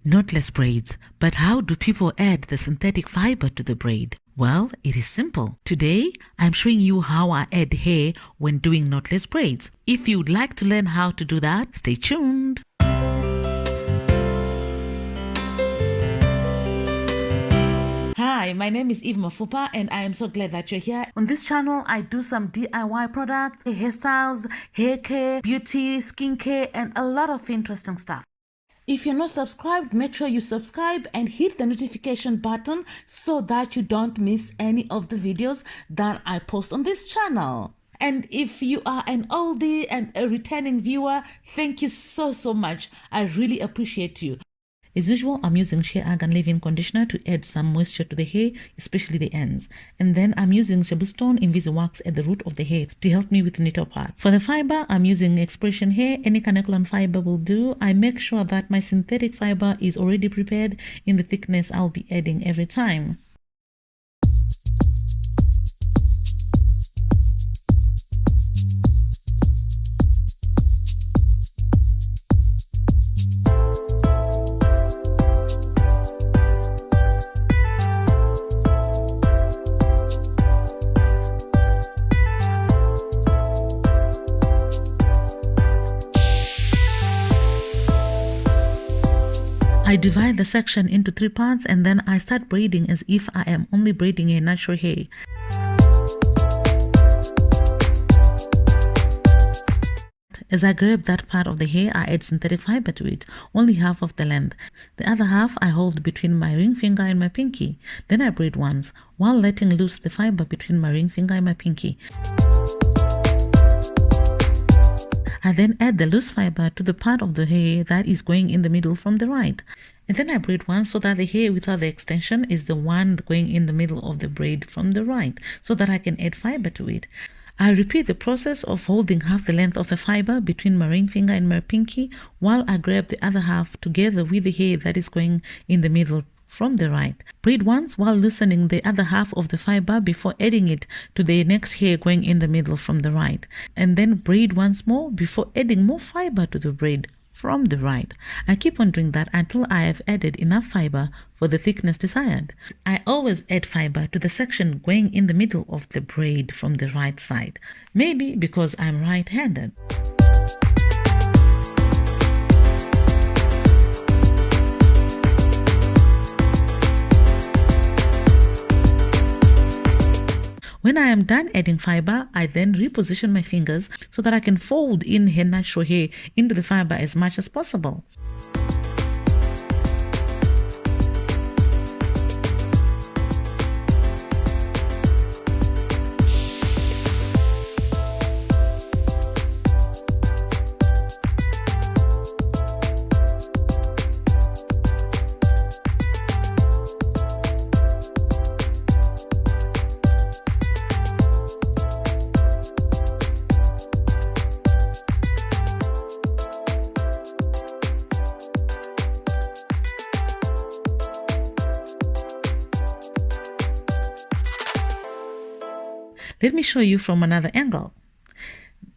Knotless braids. But how do people add the synthetic fiber to the braid? Well, it is simple. Today, I'm showing you how I add hair when doing knotless braids. If you'd like to learn how to do that, stay tuned. Hi, my name is Eve Mafupa and I am so glad that you're here. On this channel, I do some DIY products, hairstyles, hair care, beauty, skincare, and a lot of interesting stuff. If you're not subscribed, make sure you subscribe and hit the notification button so that you don't miss any of the videos that I post on this channel. And if you are an oldie and a returning viewer, thank you so much. I really appreciate you. As usual, I'm using Shea Argan leave-in conditioner to add some moisture to the hair, especially the ends. And then I'm using Stone Invisi-Wax at the root of the hair to help me with nettle parts. For the fiber, I'm using Expression Hair. Any Kanekulon fiber will do. I make sure that my synthetic fiber is already prepared in the thickness I'll be adding every time. I divide the section into 3 parts and then I start braiding as if I am only braiding a natural hair. As I grab that part of the hair, I add synthetic fiber to it, only half of the length. The other half I hold between my ring finger and my pinky. Then I braid once, while letting loose the fiber between my ring finger and my pinky. I then add the loose fiber to the part of the hair that is going in the middle from the right. And then I braid once so that the hair without the extension is the one going in the middle of the braid from the right, so that I can add fiber to it. I repeat the process of holding half the length of the fiber between my ring finger and my pinky while I grab the other half together with the hair that is going in the middle from the right. Braid once while loosening the other half of the fiber before adding it to the next hair going in the middle from the right. And then braid once more before adding more fiber to the braid from the right. I keep on doing that until I have added enough fiber for the thickness desired. I always add fiber to the section going in the middle of the braid from the right side. Maybe because I'm right-handed. When I am done adding fiber, I then reposition my fingers so that I can fold in her natural hair into the fiber as much as possible. Let me show you from another angle.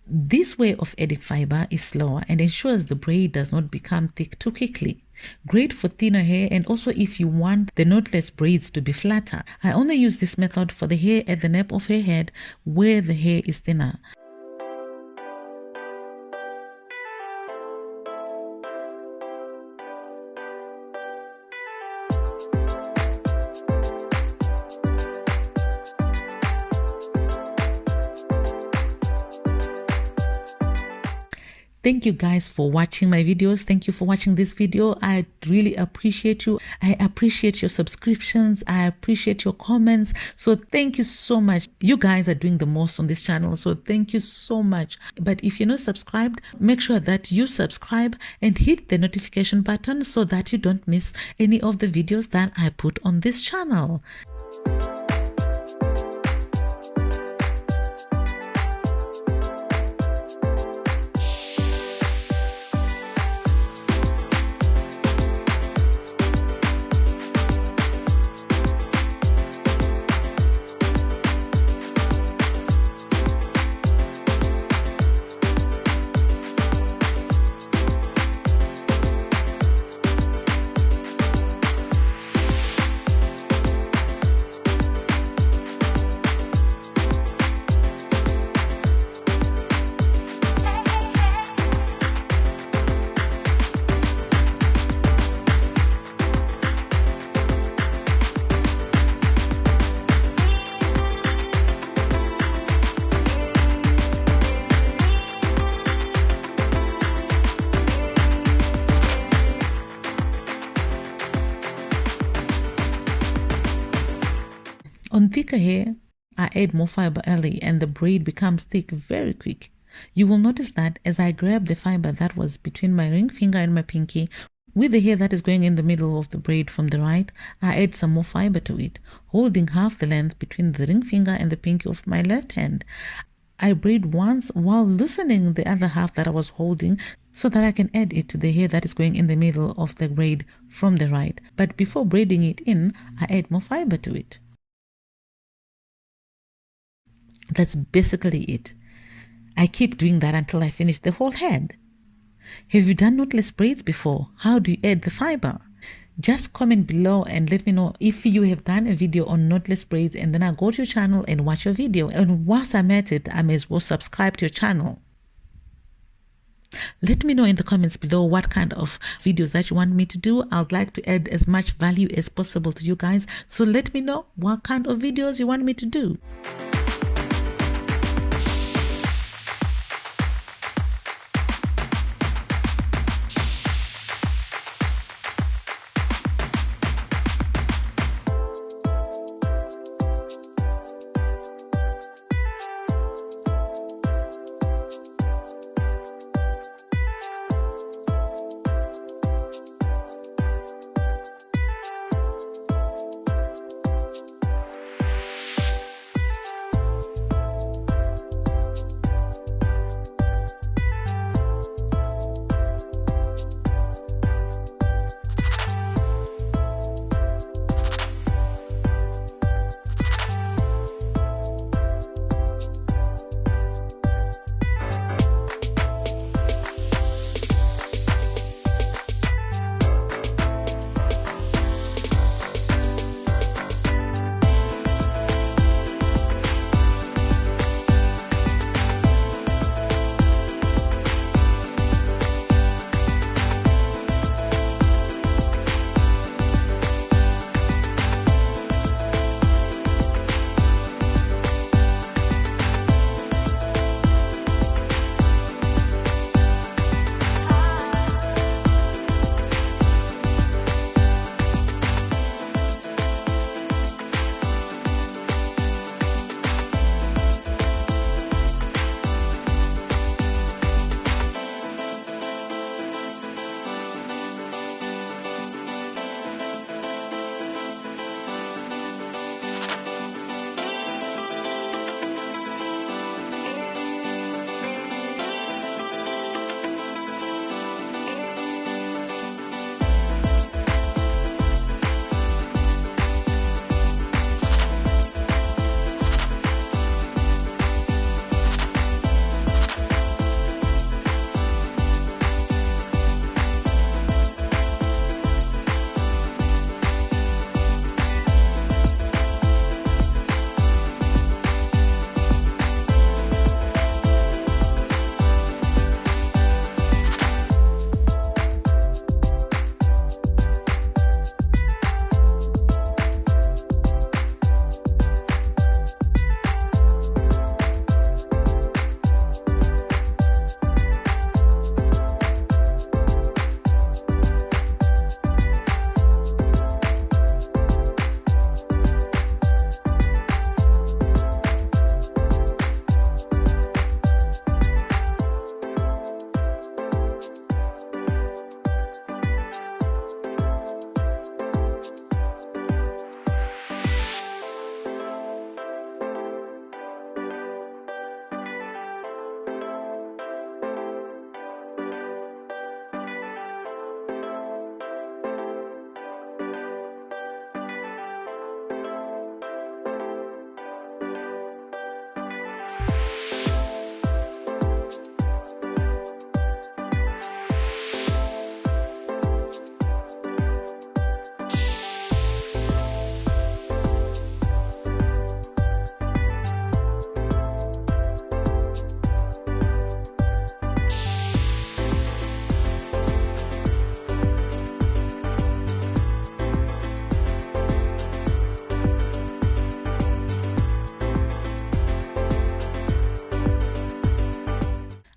This way of adding fiber is slower and ensures the braid does not become thick too quickly. Great for thinner hair and also if you want the knotless braids to be flatter. I only use this method for the hair at the nape of her head where the hair is thinner. Thank you guys for watching my videos. Thank you for watching this video. I really appreciate you. I appreciate your subscriptions. I appreciate your comments. So thank you so much. You guys are doing the most on this channel. So thank you so much. But if you're not subscribed, make sure that you subscribe and hit the notification button so that you don't miss any of the videos that I put on this channel. On thicker hair, I add more fiber early and the braid becomes thick very quick. You will notice that as I grab the fiber that was between my ring finger and my pinky, with the hair that is going in the middle of the braid from the right, I add some more fiber to it, holding half the length between the ring finger and the pinky of my left hand. I braid once while loosening the other half that I was holding so that I can add it to the hair that is going in the middle of the braid from the right. But before braiding it in, I add more fiber to it. That's basically it. I keep doing that until I finish the whole head. Have you done knotless braids before? How do you add the fiber? Just comment below and let me know if you have done a video on knotless braids, and then I'll go to your channel and watch your video. And whilst I'm at it, I may as well subscribe to your channel. Let me know in the comments below what kind of videos that you want me to do. I'd like to add as much value as possible to you guys. So let me know what kind of videos you want me to do.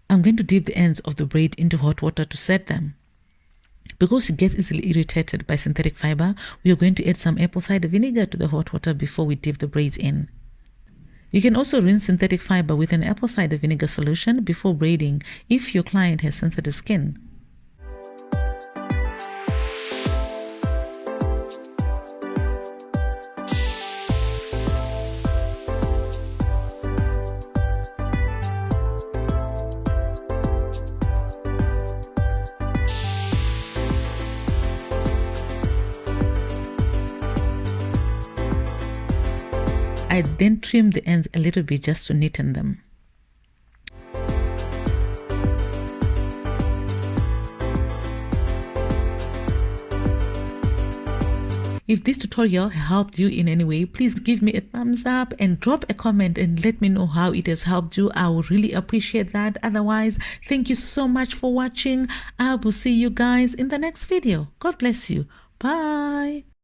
I'm going to dip the ends of the braid into hot water to set them. Because it gets easily irritated by synthetic fiber, we are going to add some apple cider vinegar to the hot water before we dip the braids in. You can also rinse synthetic fiber with an apple cider vinegar solution before braiding if your client has sensitive skin. I then trim the ends a little bit just to neaten them. If this tutorial helped you in any way, please give me a thumbs up and drop a comment and let me know how it has helped you. I would really appreciate that. Otherwise, thank you so much for watching. I will see you guys in the next video. God bless you. Bye.